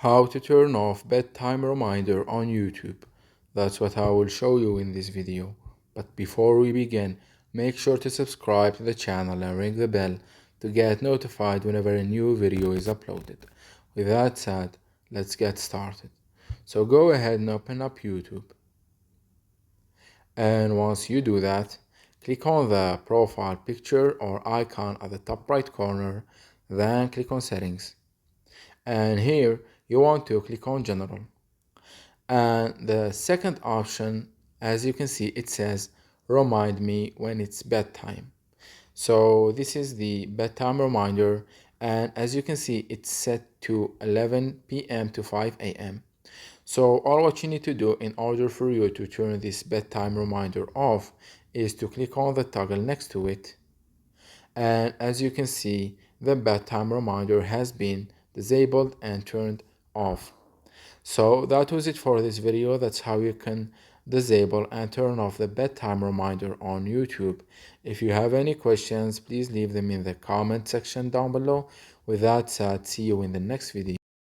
How to turn off bedtime reminder on YouTube. That's what I will show you in this video. But before we begin, make sure to subscribe to the channel and ring the bell to get notified whenever a new video is uploaded. With that said, let's get started. So go ahead and open up YouTube. And once you do that, click on the profile picture or icon at the top right corner, then click on settings. And here you want to click on general. And the second option, as you can see, it says remind me when it's bedtime. So this is the bedtime reminder, and as you can see, it's set to 11 p.m. to 5 a.m. So all what you need to do in order for you to turn this bedtime reminder off is to click on the toggle next to it. And as you can see, the bedtime reminder has been disabled and turned off. So that was it for this video. That's how you can disable and turn off the bedtime reminder on YouTube. If you have any questions, please leave them in the comment section down below. With that said, see you in the next video.